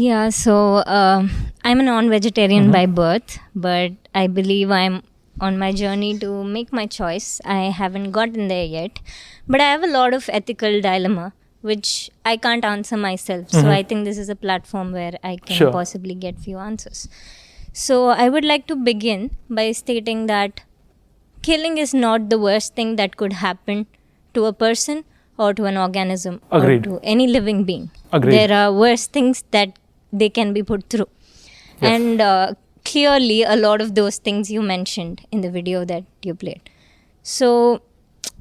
Yeah, so I'm a non-vegetarian by birth, but I believe I'm on my journey to make my choice. I haven't gotten there yet, but I have a lot of ethical dilemma, which I can't answer myself. So I think this is a platform where I can possibly get few answers. So I would like to begin by stating that killing is not the worst thing that could happen to a person or to an organism or to any living being. There are worse things that they can be put through. Yes. And clearly a lot of those things you mentioned in the video that you played. So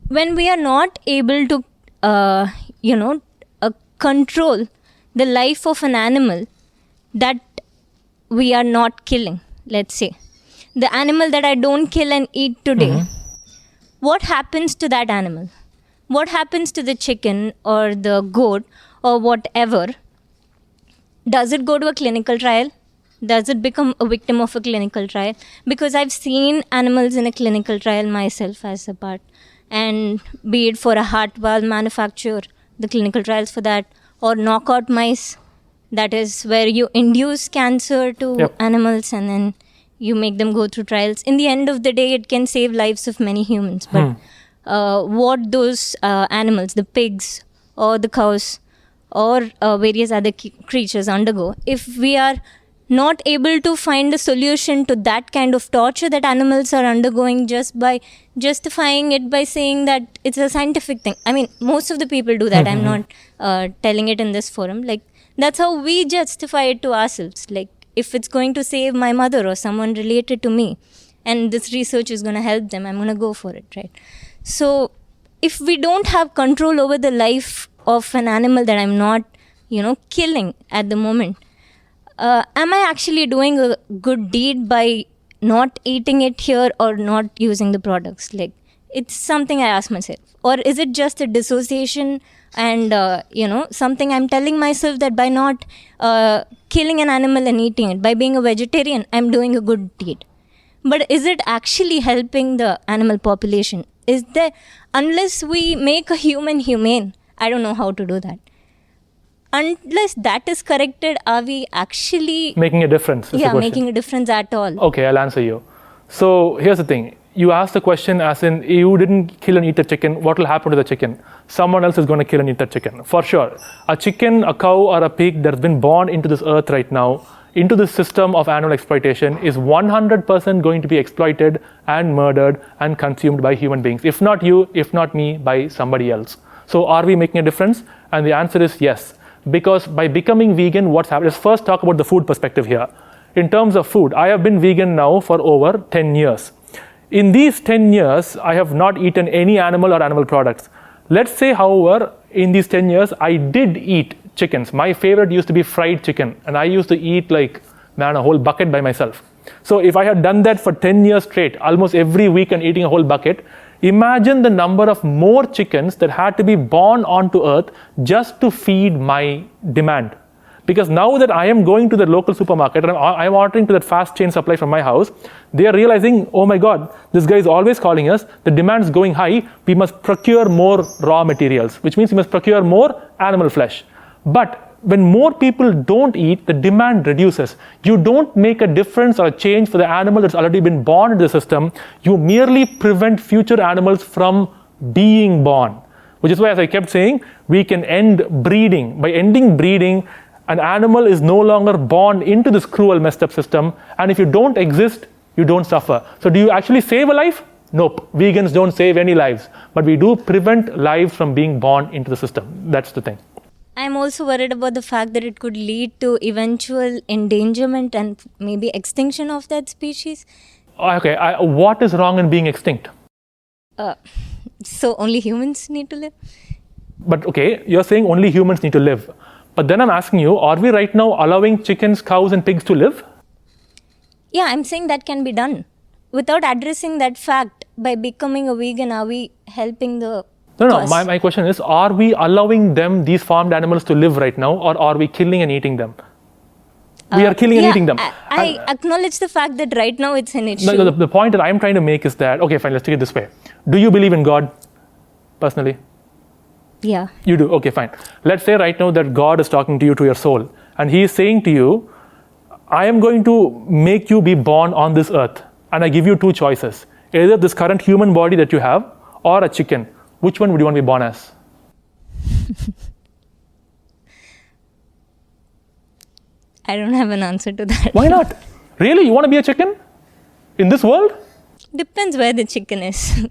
when we are not able to, control the life of an animal that we are not killing, let's say, the animal that I don't kill and eat today, what happens to that animal? What happens to the chicken or the goat or whatever? Does it go to a clinical trial? Does it become a victim of a clinical trial? Because I've seen animals in a clinical trial myself as a part. And be it for a heart valve manufacture, the clinical trials for that, or knockout mice, that is where you induce cancer to animals and then you make them go through trials. In the end of the day, it can save lives of many humans. But what those animals, the pigs or the cows or various other creatures undergo, if we are not able to find a solution to that kind of torture that animals are undergoing just by justifying it by saying that it's a scientific thing. I mean, most of the people do that. I'm not telling it in this forum. Like, that's how we justify it to ourselves. Like, if it's going to save my mother or someone related to me and this research is going to help them, I'm going to go for it, right? So if we don't have control over the life of an animal that I'm not, killing at the moment, am I actually doing a good deed by not eating it here or not using the products? Like, it's something I ask myself. Or is it just a dissociation and, something I'm telling myself that by not killing an animal and eating it, by being a vegetarian, I'm doing a good deed. But is it actually helping the animal population? Is there, unless we make a human humane, I don't know how to do that. Unless that is corrected, are we actually making a difference? Yeah, making a difference at all. Okay, I'll answer you. So here's the thing. You asked the question as in, you didn't kill and eat a chicken, what will happen to the chicken? Someone else is going to kill and eat that chicken, for sure. A chicken, a cow, or a pig that's been born into this earth right now, into this system of animal exploitation, is 100% going to be exploited and murdered and consumed by human beings. If not you, if not me, by somebody else. So are we making a difference? And the answer is yes. Because by becoming vegan, what's happened? Let's first talk about the food perspective here. In terms of food, I have been vegan now for over 10 years. In these 10 years, I have not eaten any animal or animal products. Let's say, however, in these 10 years, I did eat chickens. My favorite used to be fried chicken, and I used to eat a whole bucket by myself. So if I had done that for 10 years straight, almost every week and eating a whole bucket, imagine the number of more chickens that had to be born onto earth just to feed my demand. Because now that I am going to the local supermarket and I'm ordering to that fast chain supply from my house, they are realizing, oh my God, this guy is always calling us, the demand is going high, we must procure more raw materials, which means we must procure more animal flesh. But when more people don't eat, the demand reduces. You don't make a difference or a change for the animal that's already been born into the system. You merely prevent future animals from being born. Which is why, as I kept saying, we can end breeding. By ending breeding, an animal is no longer born into this cruel, messed up system. And if you don't exist, you don't suffer. So do you actually save a life? Nope. Vegans don't save any lives. But we do prevent lives from being born into the system. That's the thing. I'm also worried about the fact that it could lead to eventual endangerment and maybe extinction of that species. Okay, what is wrong in being extinct? So only humans need to live? But okay, you're saying only humans need to live. But then I'm asking you, are we right now allowing chickens, cows and pigs to live? Yeah, I'm saying that can be done. Without addressing that fact, by becoming a vegan, are we helping the No, my question is, are we allowing these farmed animals to live right now, or are we killing and eating them? We are killing and eating them. I acknowledge the fact that right now it's an issue. The point that I'm trying to make is that, okay, fine, let's take it this way. Do you believe in God, personally? Yeah. You do? Okay, fine. Let's say right now that God is talking to you, to your soul, and he is saying to you, I am going to make you be born on this earth, and I give you two choices. Either this current human body that you have, or a chicken. Which one would you want to be born as? I don't have an answer to that. Why not? Really? You want to be a chicken? In this world? Depends where the chicken is.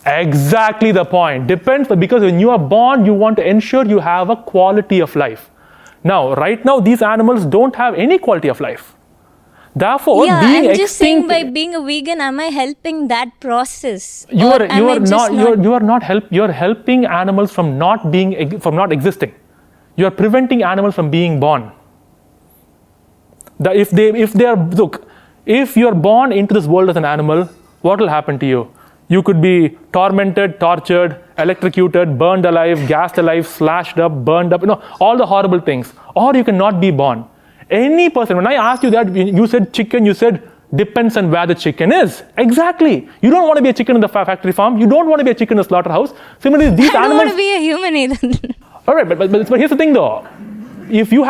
Exactly the point. Depends, because when you are born, you want to ensure you have a quality of life. Now, right now, these animals don't have any quality of life. Therefore, yeah, being I'm just saying, extinct, by being a vegan, am I helping that process? you Or are am I just you are helping animals from not existing. You are preventing animals from being born. If you are born into this world as an animal, what will happen to you? You could be tormented, tortured, electrocuted, burned alive, gassed alive, slashed up, burned up, all the horrible things. Or you cannot be born. Any person, when I asked you that, you said chicken, you said depends on where the chicken is. Exactly. You don't want to be a chicken in the factory farm. You don't want to be a chicken in the slaughterhouse. Similarly, these I animals... don't want to be a human either. All right, but here's the thing though. If you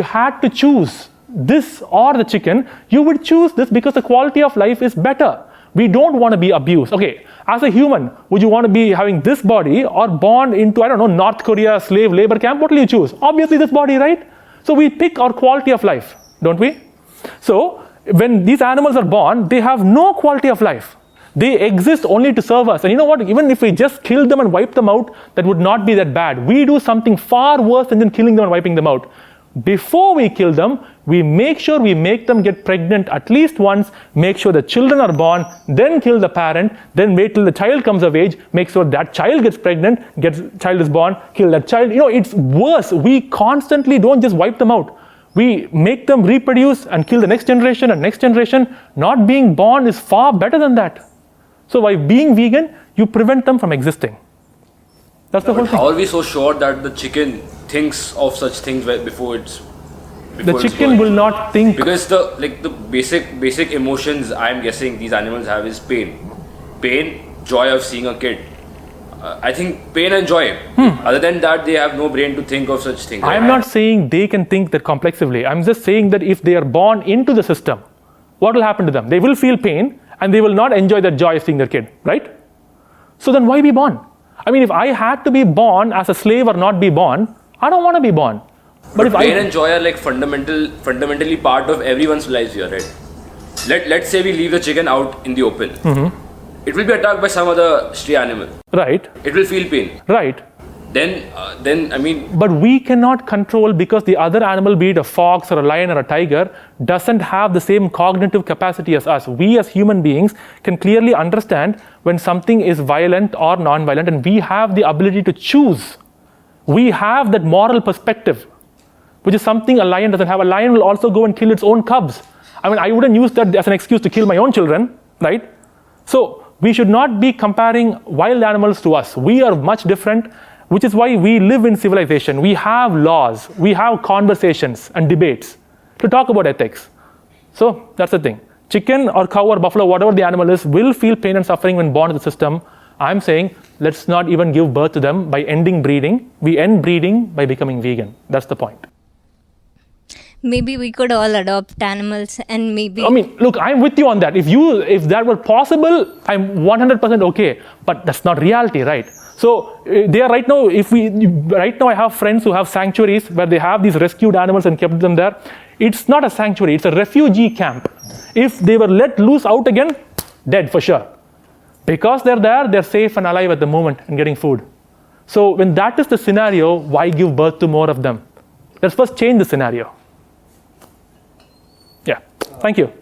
had to choose this or the chicken, you would choose this because the quality of life is better. We don't want to be abused. Okay, as a human, would you want to be having this body or born into, North Korea slave labor camp? What will you choose? Obviously this body, right? So we pick our quality of life, don't we? So when these animals are born, they have no quality of life. They exist only to serve us. And you know what? Even if we just kill them and wipe them out, that would not be that bad. We do something far worse than just killing them and wiping them out. Before we kill them, we make sure we make them get pregnant at least once, make sure the children are born, then kill the parent, then wait till the child comes of age, make sure that child gets pregnant, child is born, kill that child. It's worse. We constantly don't just wipe them out. We make them reproduce and kill the next generation and next generation. Not being born is far better than that. So by being vegan, you prevent them from existing. That's the whole thing. How are we so sure that the chicken thinks of such things before it's the chicken will not think. Because the basic emotions I'm guessing these animals have is pain, joy of seeing a kid. I think pain and joy. Other than that, they have no brain to think of such things. I'm not saying they can think that complexively. I'm just saying that if they are born into the system, what will happen to them? They will feel pain and they will not enjoy that joy of seeing their kid, right? So then why be born? I mean, if I had to be born as a slave or not be born, I don't want to be born. But if pain and joy are like fundamentally part of everyone's lives here, right? Let's say we leave the chicken out in the open. It will be attacked by some other stray animal. Right. It will feel pain. Right. Then I mean... But we cannot control because the other animal, be it a fox or a lion or a tiger, doesn't have the same cognitive capacity as us. We as human beings can clearly understand when something is violent or non-violent, and we have the ability to choose. We have that moral perspective, which is something a lion doesn't have. A lion will also go and kill its own cubs. I mean, I wouldn't use that as an excuse to kill my own children, right? So we should not be comparing wild animals to us. We are much different, which is why we live in civilization. We have laws, we have conversations and debates to talk about ethics. So that's the thing. Chicken or cow or buffalo, whatever the animal is, will feel pain and suffering when born to the system. I'm saying let's not even give birth to them by ending breeding. We end breeding by becoming vegan. That's the point. Maybe we could all adopt animals and maybe... I mean, look, I'm with you on that. If that were possible, I'm 100% okay. But that's not reality, right? So they are right now, I have friends who have sanctuaries where they have these rescued animals and kept them there. It's not a sanctuary, it's a refugee camp. If they were let loose out again, dead for sure. Because they're there, they're safe and alive at the moment and getting food. So when that is the scenario, why give birth to more of them? Let's first change the scenario. Yeah, thank you.